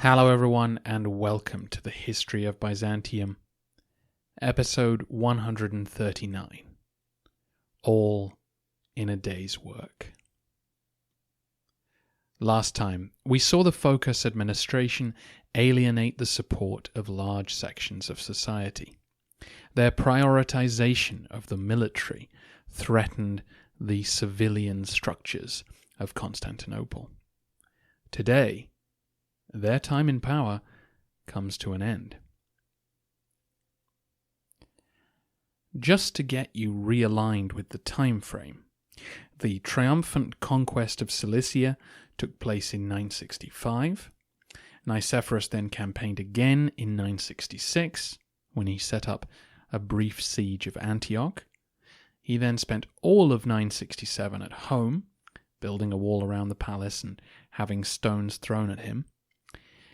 Hello everyone, and welcome to the History of Byzantium, episode 139, All in a Day's Work. Last time, we saw the Phocas administration alienate the support of large sections of society. Their prioritization of the military threatened the civilian structures of Constantinople. Today, their time in power comes to an end. Just to get you realigned with the time frame, the triumphant conquest of Cilicia took place in 965. Nicephorus then campaigned again in 966, when he set up a brief siege of Antioch. He then spent all of 967 at home, building a wall around the palace and having stones thrown at him.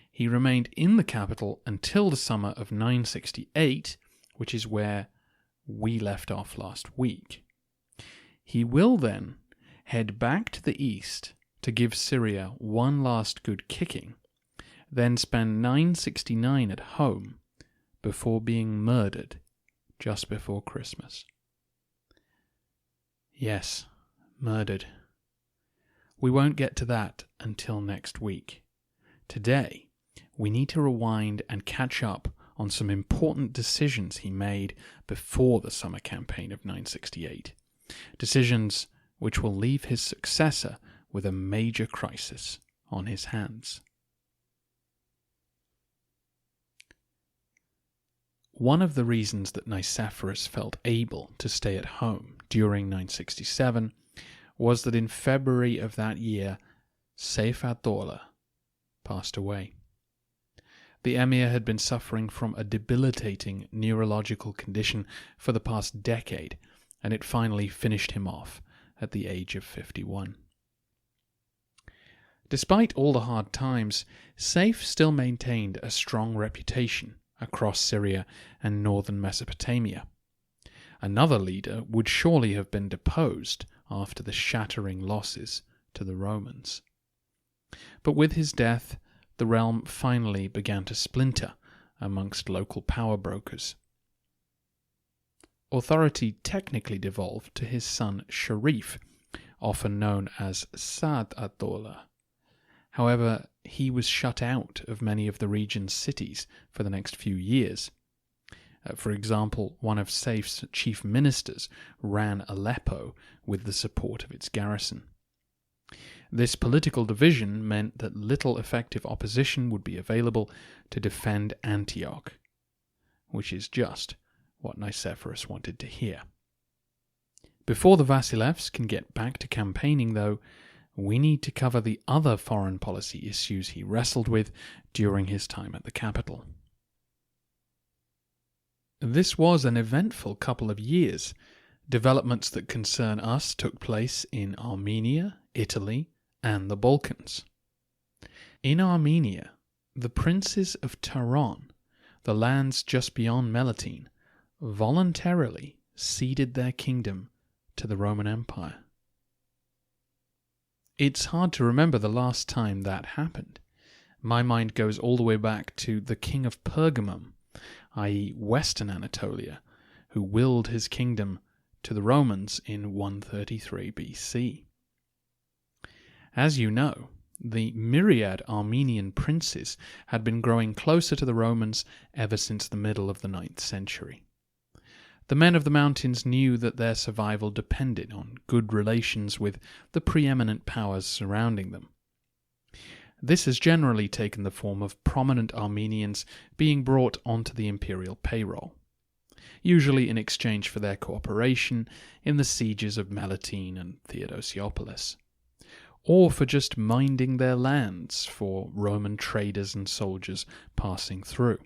He remained in the capital until the summer of 968, which is where we left off last week. He will then head back to the east to give Syria one last good kicking, then spend 969 at home before being murdered just before Christmas. Yes, murdered. We won't get to that until next week. Today, we need to rewind and catch up on some important decisions he made before the summer campaign of 968. Decisions which will leave his successor with a major crisis on his hands. One of the reasons that Nicephorus felt able to stay at home during 967 was that in February of that year, Seyf ad-Dawla passed away. The emir had been suffering from a debilitating neurological condition for the past decade, and it finally finished him off at the age of 51. Despite all the hard times, Seyf still maintained a strong reputation across Syria and northern Mesopotamia. Another leader would surely have been deposed after the shattering losses to the Romans. But with his death, the realm finally began to splinter amongst local power brokers. Authority technically devolved to his son Sharif, often known as Sa'd ad-Dawla. However, he was shut out of many of the region's cities for the next few years. For example, one of Seyf's chief ministers ran Aleppo with the support of its garrison. This political division meant that little effective opposition would be available to defend Antioch, which is just what Nicephorus wanted to hear. Before the Vasilevs can get back to campaigning, though, we need to cover the other foreign policy issues he wrestled with during his time at the capital. This was an eventful couple of years. Developments that concern us took place in Armenia, Italy, and the Balkans. In Armenia, the princes of Taron, the lands just beyond Melitene, voluntarily ceded their kingdom to the Roman Empire. It's hard to remember the last time that happened. My mind goes all the way back to the king of Pergamum, i.e. Western Anatolia, who willed his kingdom to the Romans in 133 BC. As you know, the myriad Armenian princes had been growing closer to the Romans ever since the middle of the 9th century. The men of the mountains knew that their survival depended on good relations with the preeminent powers surrounding them. This has generally taken the form of prominent Armenians being brought onto the imperial payroll, usually in exchange for their cooperation in the sieges of Melitene and Theodosiopolis, or for just minding their lands for Roman traders and soldiers passing through.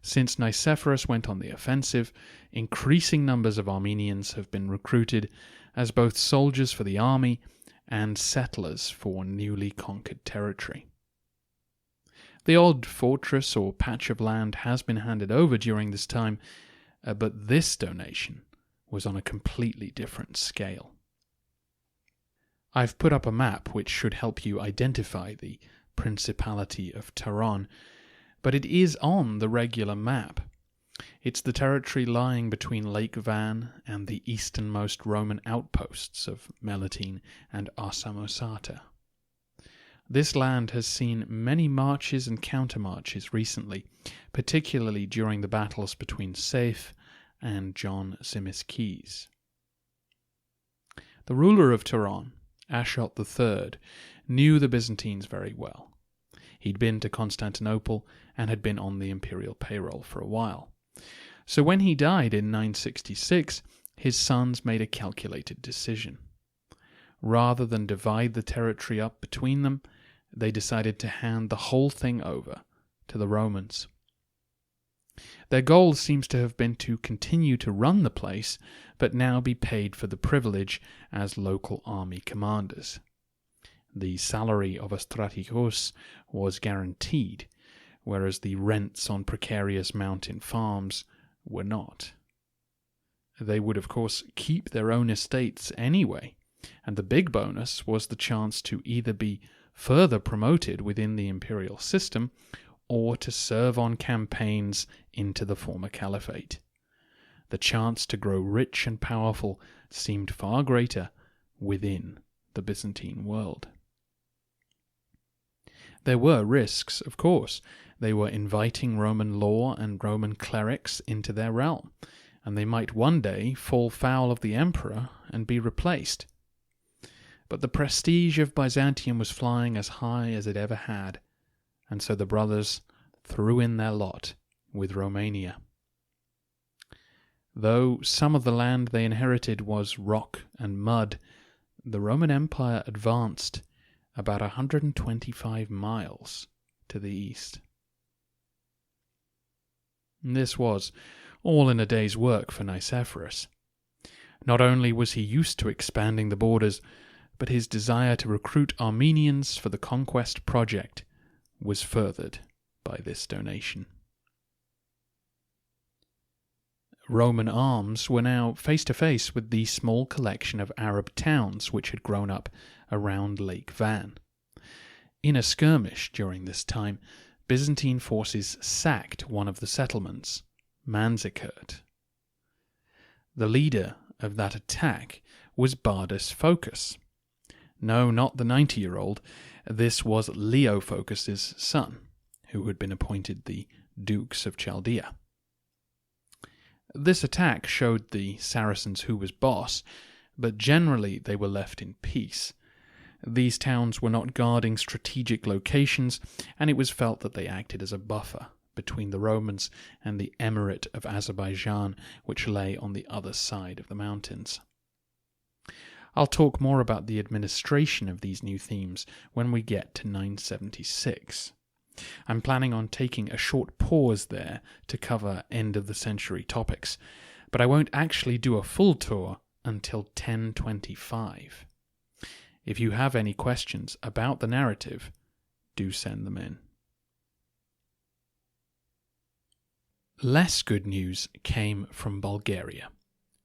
Since Nicephorus went on the offensive, increasing numbers of Armenians have been recruited as both soldiers for the army and settlers for newly conquered territory. The odd fortress or patch of land has been handed over during this time, but this donation was on a completely different scale. I've put up a map which should help you identify the Principality of Taron, but it is on the regular map. It's the territory lying between Lake Van and the easternmost Roman outposts of Melitene and Arsamosata. This land has seen many marches and countermarches recently, particularly during the battles between Saif and John Zimisces. The ruler of Taron, Ashot III, knew the Byzantines very well. He'd been to Constantinople and had been on the imperial payroll for a while. So when he died in 966, his sons made a calculated decision. Rather than divide the territory up between them, they decided to hand the whole thing over to the Romans. Their goal seems to have been to continue to run the place, but now be paid for the privilege as local army commanders. The salary of a strategos was guaranteed, whereas the rents on precarious mountain farms were not. They would, of course, keep their own estates anyway, and the big bonus was the chance to either be further promoted within the imperial system or to serve on campaigns into the former caliphate. The chance to grow rich and powerful seemed far greater within the Byzantine world. There were risks, of course. They were inviting Roman law and Roman clerics into their realm, and they might one day fall foul of the emperor and be replaced. But the prestige of Byzantium was flying as high as it ever had, and so the brothers threw in their lot with Romania. Though some of the land they inherited was rock and mud, the Roman Empire advanced about 125 miles to the east. This was all in a day's work for Nicephorus. Not only was he used to expanding the borders, but his desire to recruit Armenians for the conquest project was furthered by this donation. Roman arms were now face to face with the small collection of Arab towns which had grown up around Lake Van. In a skirmish during this time, Byzantine forces sacked one of the settlements, Manzikert. The leader of that attack was Bardas Phocas. No, not the 90-year-old. This was Leo Phocas's son, who had been appointed the Dukes of Chaldea. This attack showed the Saracens who was boss, but generally they were left in peace. These towns were not guarding strategic locations, and it was felt that they acted as a buffer between the Romans and the Emirate of Azerbaijan, which lay on the other side of the mountains. I'll talk more about the administration of these new themes when we get to 976. I'm planning on taking a short pause there to cover end-of-the-century topics, but I won't actually do a full tour until 1025. If you have any questions about the narrative, do send them in. Less good news came from Bulgaria,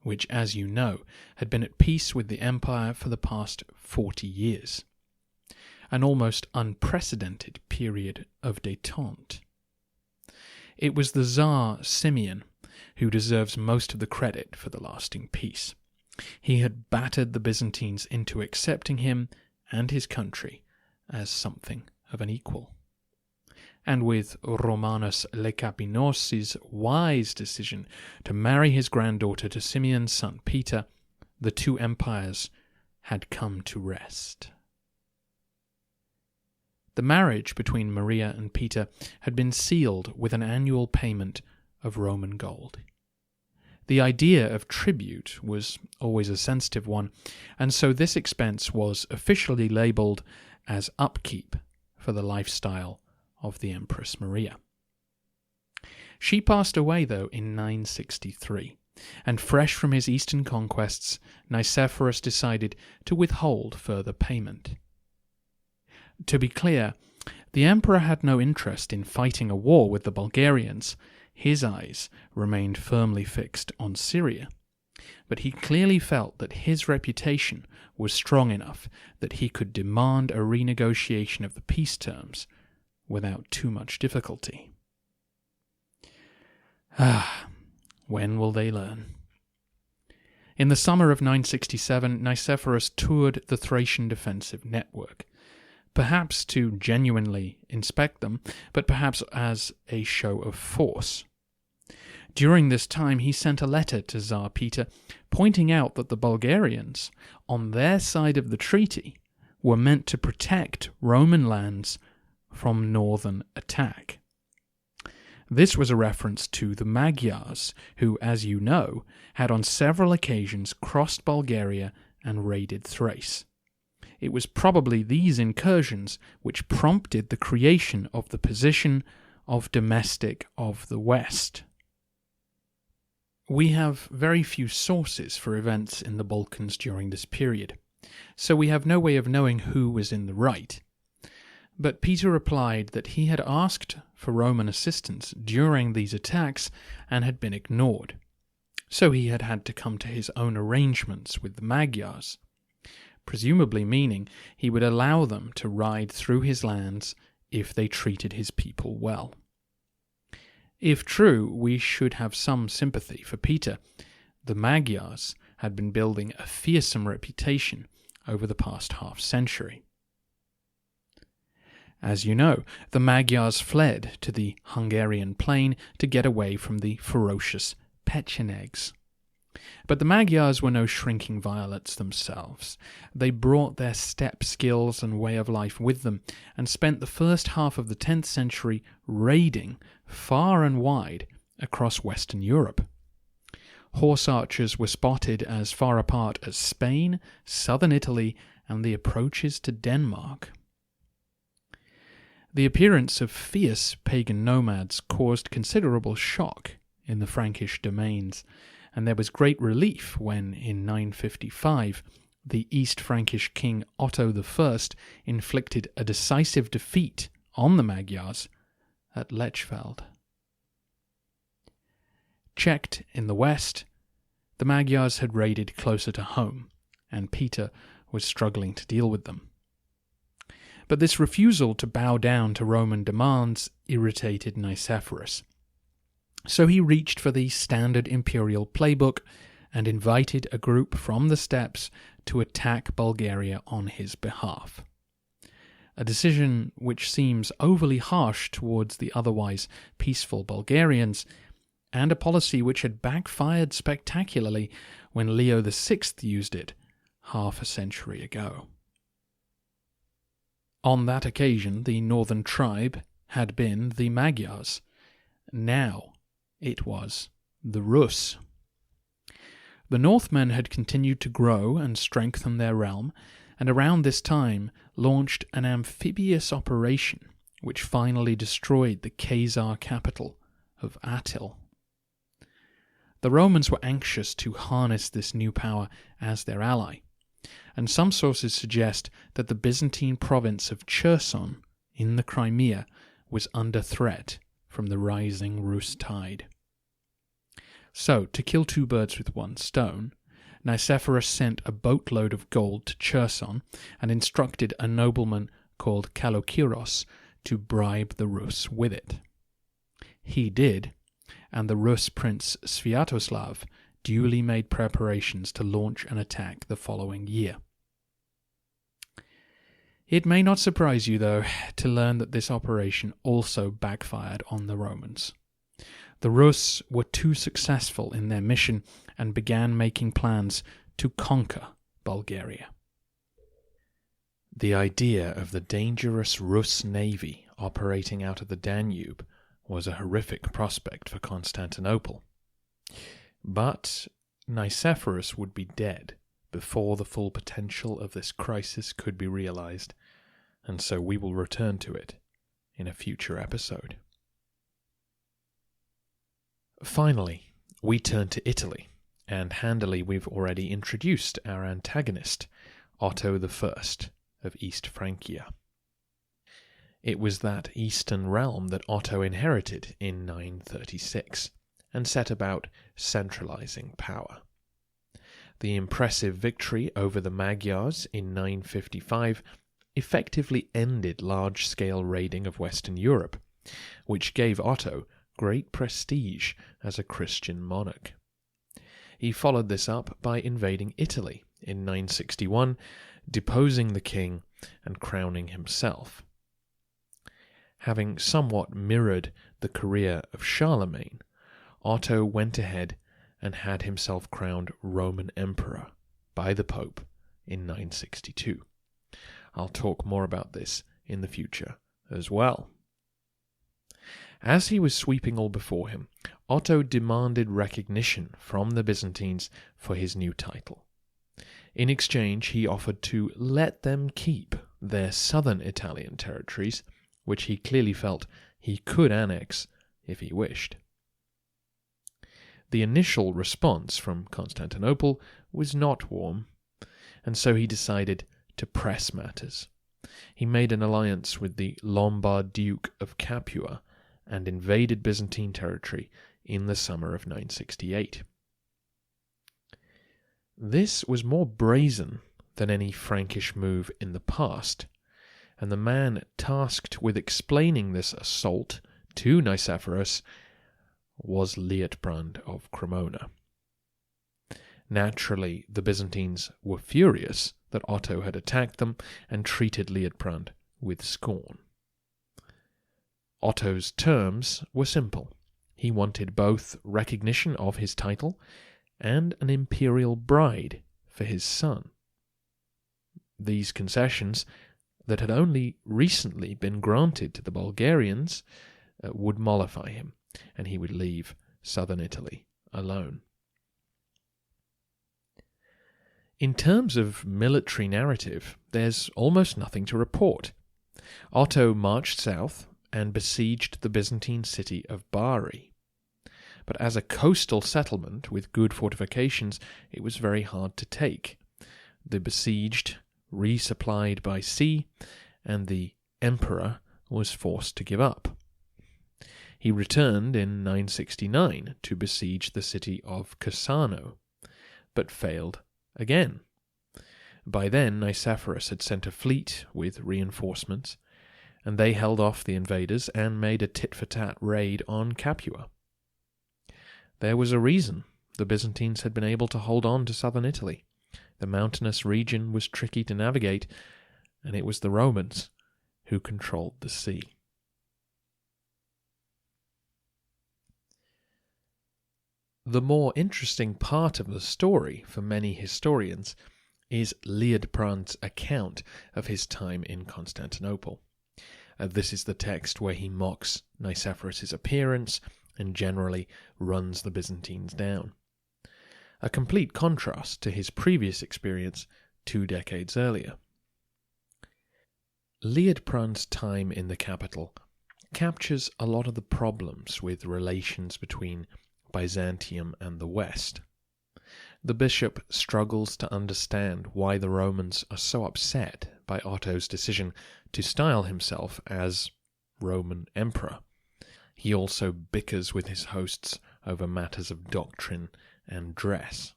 which, as you know, had been at peace with the empire for the past 40 years. An almost unprecedented period of détente. It was the Tsar Simeon who deserves most of the credit for the lasting peace. He had battered the Byzantines into accepting him and his country as something of an equal. And with Romanus Lecapinos's wise decision to marry his granddaughter to Simeon's son Peter, the two empires had come to rest. The marriage between Maria and Peter had been sealed with an annual payment of Roman gold. The idea of tribute was always a sensitive one, and so this expense was officially labelled as upkeep for the lifestyle of the Empress Maria. She passed away, though, in 963, and fresh from his eastern conquests, Nicephorus decided to withhold further payment. To be clear, the emperor had no interest in fighting a war with the Bulgarians. His eyes remained firmly fixed on Syria, But he clearly felt that his reputation was strong enough that he could demand a renegotiation of the peace terms without too much difficulty. When will they learn? In the summer of 967, Nicephorus toured the Thracian defensive network, perhaps to genuinely inspect them, but perhaps as a show of force. During this time, he sent a letter to Tsar Peter, pointing out that the Bulgarians, on their side of the treaty, were meant to protect Roman lands from northern attack. This was a reference to the Magyars, who, as you know, had on several occasions crossed Bulgaria and raided Thrace. It was probably these incursions which prompted the creation of the position of domestic of the West. We have very few sources for events in the Balkans during this period, so we have no way of knowing who was in the right. But Peter replied that he had asked for Roman assistance during these attacks and had been ignored, so he had had to come to his own arrangements with the Magyars, presumably meaning he would allow them to ride through his lands if they treated his people well. If true, we should have some sympathy for Peter. The Magyars had been building a fearsome reputation over the past half-century. As you know, the Magyars fled to the Hungarian plain to get away from the ferocious Pechenegs. But the Magyars were no shrinking violets themselves. They brought their steppe skills and way of life with them, and spent the first half of the 10th century raiding far and wide across Western Europe. Horse archers were spotted as far apart as Spain, southern Italy, and the approaches to Denmark. The appearance of fierce pagan nomads caused considerable shock in the Frankish domains, and there was great relief when, in 955, the East Frankish king Otto I inflicted a decisive defeat on the Magyars at Lechfeld. Checked in the west, the Magyars had raided closer to home, and Peter was struggling to deal with them. But this refusal to bow down to Roman demands irritated Nicephorus. So he reached for the standard imperial playbook and invited a group from the steppes to attack Bulgaria on his behalf. A decision which seems overly harsh towards the otherwise peaceful Bulgarians, and a policy which had backfired spectacularly when Leo VI used it half a century ago. On that occasion, the northern tribe had been the Magyars. Now it was the Rus. The Northmen had continued to grow and strengthen their realm, and around this time launched an amphibious operation which finally destroyed the Khazar capital of Atil. The Romans were anxious to harness this new power as their ally, and some sources suggest that the Byzantine province of Cherson in the Crimea was under threat from the rising Rus tide. So, to kill two birds with one stone, Nicephorus sent a boatload of gold to Cherson and instructed a nobleman called Kalokiros to bribe the Rus with it. He did, and the Rus prince Sviatoslav duly made preparations to launch an attack the following year. It may not surprise you, though, to learn that this operation also backfired on the Romans. The Rus were too successful in their mission and began making plans to conquer Bulgaria. The idea of the dangerous Rus navy operating out of the Danube was a horrific prospect for Constantinople. But Nicephorus would be dead before the full potential of this crisis could be realized, and so we will return to it in a future episode. Finally, we turn to Italy, and handily we've already introduced our antagonist, Otto I of East Francia. It was that eastern realm that Otto inherited in 936, and set about centralizing power. The impressive victory over the Magyars in 955 effectively ended large-scale raiding of Western Europe, which gave Otto great prestige as a Christian monarch. He followed this up by invading Italy in 961, deposing the king and crowning himself. Having somewhat mirrored the career of Charlemagne, Otto went ahead and had himself crowned Roman Emperor by the Pope in 962. I'll talk more about this in the future as well. As he was sweeping all before him, Otto demanded recognition from the Byzantines for his new title. In exchange, he offered to let them keep their southern Italian territories, which he clearly felt he could annex if he wished. The initial response from Constantinople was not warm, and so he decided to press matters. He made an alliance with the Lombard Duke of Capua and invaded Byzantine territory in the summer of 968. This was more brazen than any Frankish move in the past, and the man tasked with explaining this assault to Nicephorus was Liutprand of Cremona. Naturally, the Byzantines were furious that Otto had attacked them and treated Liutprand with scorn. Otto's terms were simple. He wanted both recognition of his title and an imperial bride for his son. These concessions, that had only recently been granted to the Bulgarians, would mollify him, and he would leave southern Italy alone. In terms of military narrative, there's almost nothing to report. Otto marched south and besieged the Byzantine city of Bari. But as a coastal settlement with good fortifications, it was very hard to take. The besieged resupplied by sea, and the emperor was forced to give up. He returned in 969 to besiege the city of Cassano, but failed again. By then, Nicephorus had sent a fleet with reinforcements, and they held off the invaders and made a tit-for-tat raid on Capua. There was a reason the Byzantines had been able to hold on to southern Italy. The mountainous region was tricky to navigate, and it was the Romans who controlled the sea. The more interesting part of the story for many historians is Liutprand's account of his time in Constantinople. This is the text where he mocks Nicephorus's appearance and generally runs the Byzantines down. A complete contrast to his previous experience 2 decades earlier. Liutprand's time in the capital captures a lot of the problems with relations between Byzantium and the West. The bishop struggles to understand why the Romans are so upset by Otto's decision to style himself as Roman emperor. He also bickers with his hosts over matters of doctrine and dress.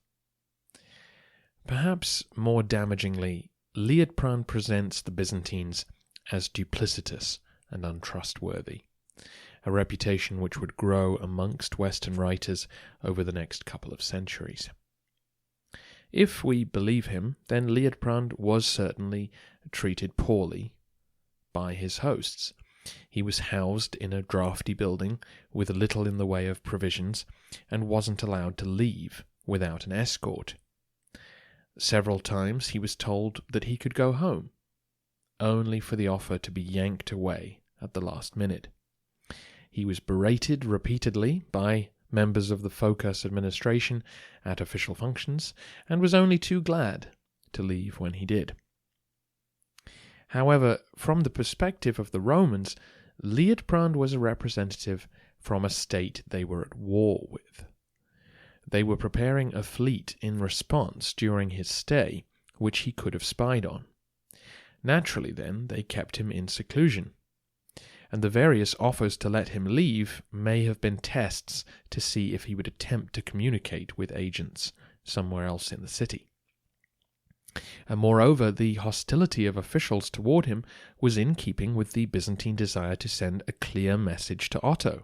Perhaps more damagingly, Liutprand presents the Byzantines as duplicitous and untrustworthy, a reputation which would grow amongst Western writers over the next couple of centuries. If we believe him, then Liutprand was certainly treated poorly by his hosts. He was housed in a drafty building with little in the way of provisions and wasn't allowed to leave without an escort. Several times he was told that he could go home, only for the offer to be yanked away at the last minute. He was berated repeatedly by members of the Phocas administration at official functions, and was only too glad to leave when he did. However, from the perspective of the Romans, Liutprand was a representative from a state they were at war with. They were preparing a fleet in response during his stay, which he could have spied on. Naturally, then, they kept him in seclusion, and the various offers to let him leave may have been tests to see if he would attempt to communicate with agents somewhere else in the city. And moreover, the hostility of officials toward him was in keeping with the Byzantine desire to send a clear message to Otto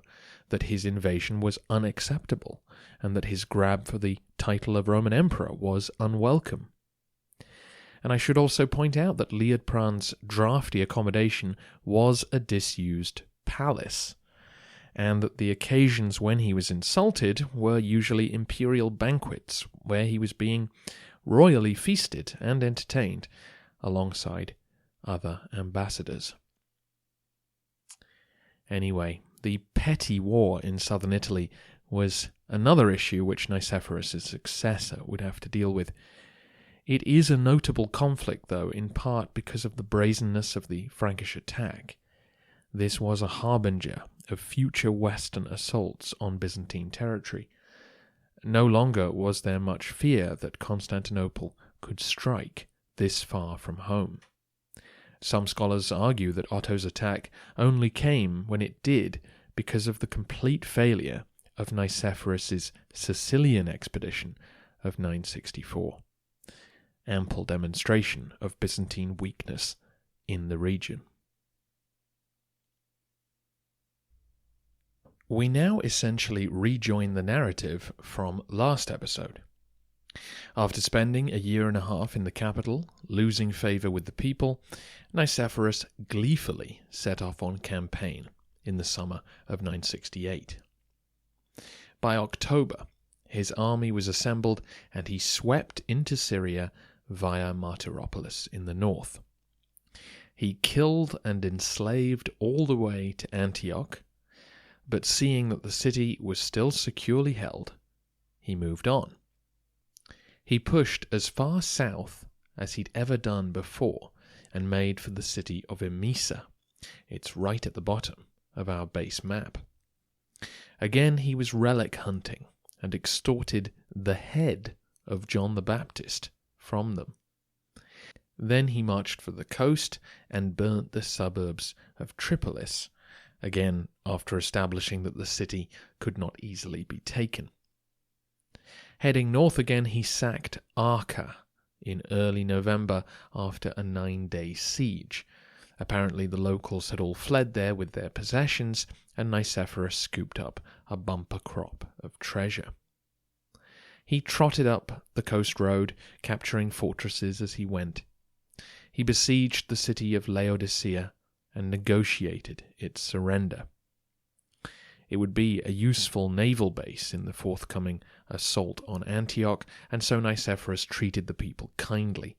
that his invasion was unacceptable and that his grab for the title of Roman Emperor was unwelcome. And I should also point out that Liutprand's drafty accommodation was a disused palace, and that the occasions when he was insulted were usually imperial banquets where he was being royally feasted and entertained alongside other ambassadors. Anyway, the petty war in southern Italy was another issue which Nicephorus' successor would have to deal with. It is a notable conflict, though, in part because of the brazenness of the Frankish attack. This was a harbinger of future Western assaults on Byzantine territory. No longer was there much fear that Constantinople could strike this far from home. Some scholars argue that Otto's attack only came when it did because of the complete failure of Nicephorus's Sicilian expedition of 964. Ample demonstration of Byzantine weakness in the region. We now essentially rejoin the narrative from last episode. After spending a year and a half in the capital, losing favour with the people, Nicephorus gleefully set off on campaign in the summer of 968. By October, his army was assembled and he swept into Syria via Martyropolis in the north. He killed and enslaved all the way to Antioch, but seeing that the city was still securely held, he moved on. He pushed as far south as he'd ever done before and made for the city of Emesa. It's right at the bottom of our base map. Again, he was relic hunting and extorted the head of John the Baptist from them. Then he marched for the coast and burnt the suburbs of Tripolis, again after establishing that the city could not easily be taken. Heading north again, he sacked Arca in early November after a 9-day siege. Apparently the locals had all fled there with their possessions, and Nicephorus scooped up a bumper crop of treasure. He trotted up the coast road, capturing fortresses as he went. He besieged the city of Laodicea and negotiated its surrender. It would be a useful naval base in the forthcoming assault on Antioch, and so Nicephorus treated the people kindly.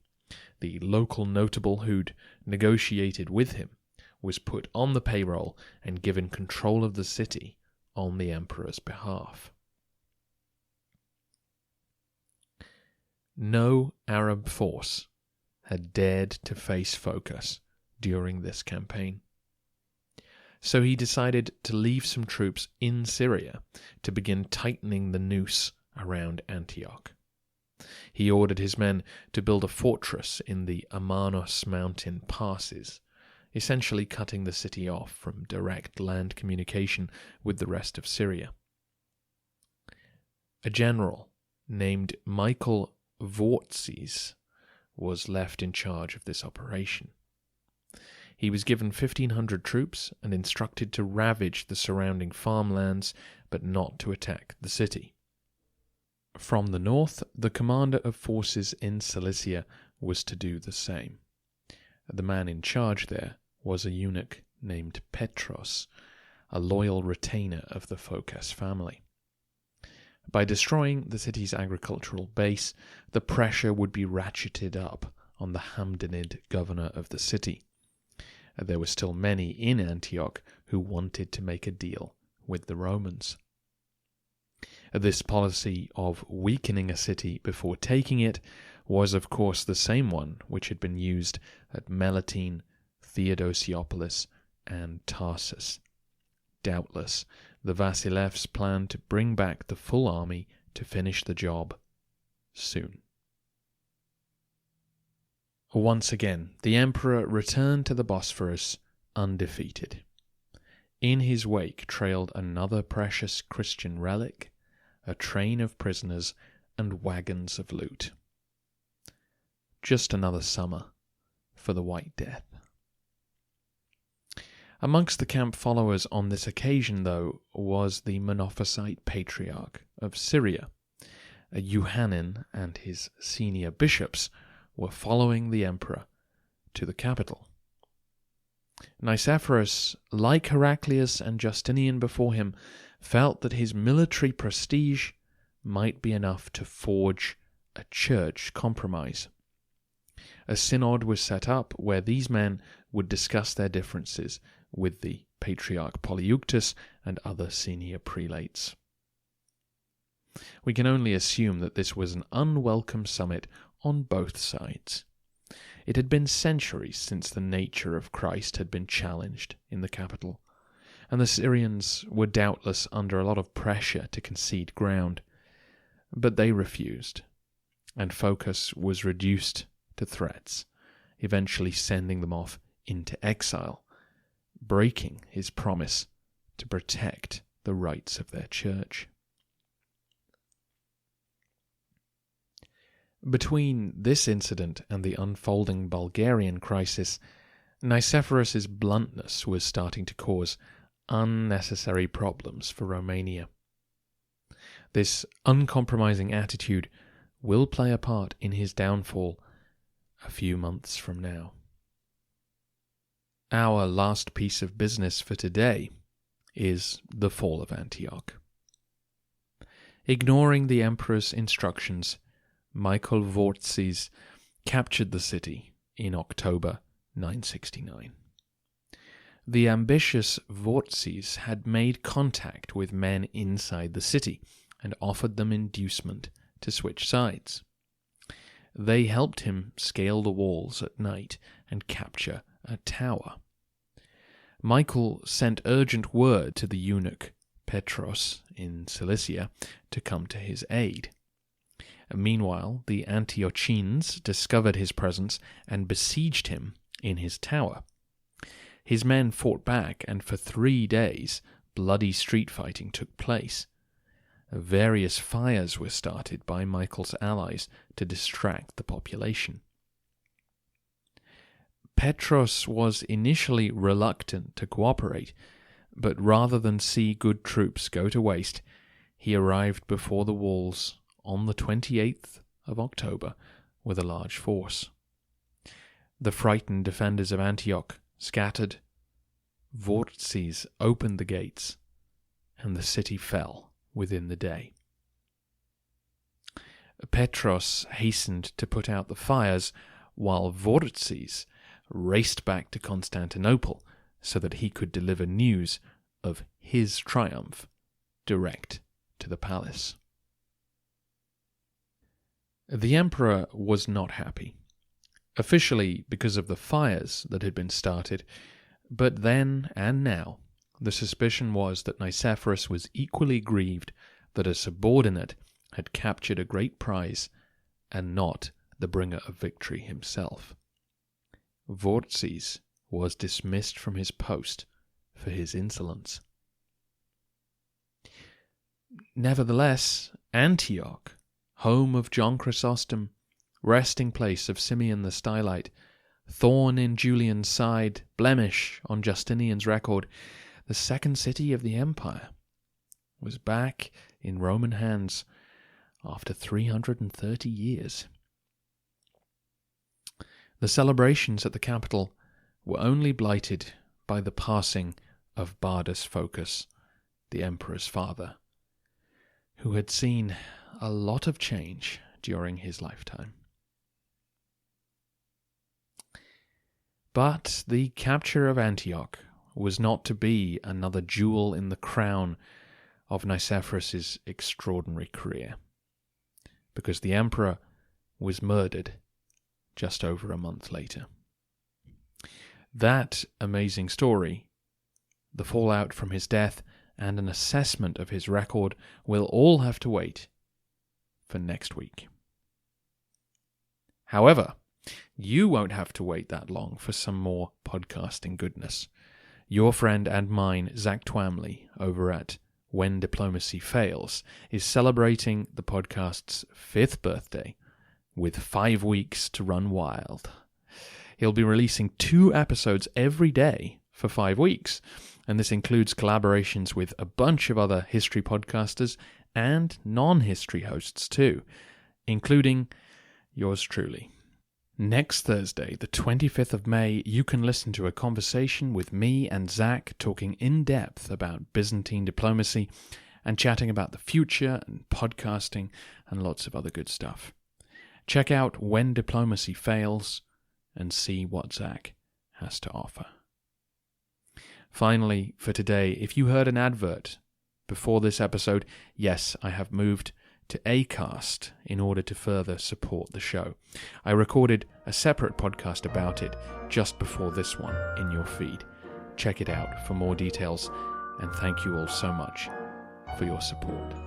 The local notable who'd negotiated with him was put on the payroll and given control of the city on the emperor's behalf. No Arab force had dared to face Phocas during this campaign. So he decided to leave some troops in Syria to begin tightening the noose around Antioch. He ordered his men to build a fortress in the Amarnos mountain passes, essentially cutting the city off from direct land communication with the rest of Syria. A general named Michael Vortzes was left in charge of this operation. He was given 1,500 troops and instructed to ravage the surrounding farmlands, but not to attack the city. From the north, the commander of forces in Cilicia was to do the same. The man in charge there was a eunuch named Petros, a loyal retainer of the Phocas family. By destroying the city's agricultural base, the pressure would be ratcheted up on the Hamdanid governor of the city. There were still many in Antioch who wanted to make a deal with the Romans. This policy of weakening a city before taking it was, of course, the same one which had been used at Melitene, Theodosiopolis, and Tarsus. Doubtless, the Vasilevs planned to bring back the full army to finish the job soon. Once again, the emperor returned to the Bosphorus undefeated. In his wake trailed another precious Christian relic, a train of prisoners and wagons of loot. Just another summer for the White Death. Amongst the camp followers on this occasion, though, was the Monophysite Patriarch of Syria. Johannin and his senior bishops were following the emperor to the capital. Nicephorus, like Heraclius and Justinian before him, felt that his military prestige might be enough to forge a church compromise. A synod was set up where these men would discuss their differences with the Patriarch Polyeuctus and other senior prelates. We can only assume that this was an unwelcome summit on both sides. It had been centuries since the nature of Christ had been challenged in the capital, and the Syrians were doubtless under a lot of pressure to concede ground. But they refused, and focus was reduced to threats, eventually sending them off into exile, breaking his promise to protect the rights of their church. Between this incident and the unfolding Bulgarian crisis, Nicephorus's bluntness was starting to cause unnecessary problems for Romania. This uncompromising attitude will play a part in his downfall a few months from now. Our last piece of business for today is the fall of Antioch. Ignoring the emperor's instructions, Michael Vortzis captured the city in October 969. The ambitious Vortzis had made contact with men inside the city and offered them inducement to switch sides. They helped him scale the walls at night and capture a tower. Michael sent urgent word to the eunuch Petros in Cilicia to come to his aid. Meanwhile, the Antiochians discovered his presence and besieged him in his tower. His men fought back, and for 3 days, bloody street fighting took place. Various fires were started by Michael's allies to distract the population. Petros was initially reluctant to cooperate, but rather than see good troops go to waste, he arrived before the walls on the 28th of October with a large force. The frightened defenders of Antioch scattered. Vortzis opened the gates, and the city fell within the day. Petros hastened to put out the fires, while Vortzis raced back to Constantinople so that he could deliver news of his triumph direct to the palace. The emperor was not happy, officially because of the fires that had been started, but then and now the suspicion was that Nicephorus was equally grieved that a subordinate had captured a great prize and not the bringer of victory himself. Vortzis was dismissed from his post for his insolence. Nevertheless, Antioch, home of John Chrysostom, resting place of Simeon the Stylite, thorn in Julian's side, blemish on Justinian's record, the second city of the empire, was back in Roman hands after 330 years. The celebrations at the capital were only blighted by the passing of Bardas Phocas, the emperor's father, who had seen a lot of change during his lifetime. But the capture of Antioch was not to be another jewel in the crown of Nicephorus's extraordinary career, because the emperor was murdered just over a month later. That amazing story, the fallout from his death, and an assessment of his record will all have to wait for next week. However, you won't have to wait that long for some more podcasting goodness. Your friend and mine, Zach Twamley, over at When Diplomacy Fails, is celebrating the podcast's 5th birthday with 5 weeks to run wild. He'll be releasing 2 episodes every day for 5 weeks, and this includes collaborations with a bunch of other history podcasters and non-history hosts too, including yours truly. Next Thursday, the 25th of May, you can listen to a conversation with me and Zach talking in depth about Byzantine diplomacy and chatting about the future and podcasting and lots of other good stuff. Check out When Diplomacy Fails and see what Zach has to offer. Finally, for today, if you heard an advert before this episode, yes, I have moved to Acast in order to further support the show. I recorded a separate podcast about it just before this one in your feed. Check it out for more details, and thank you all so much for your support.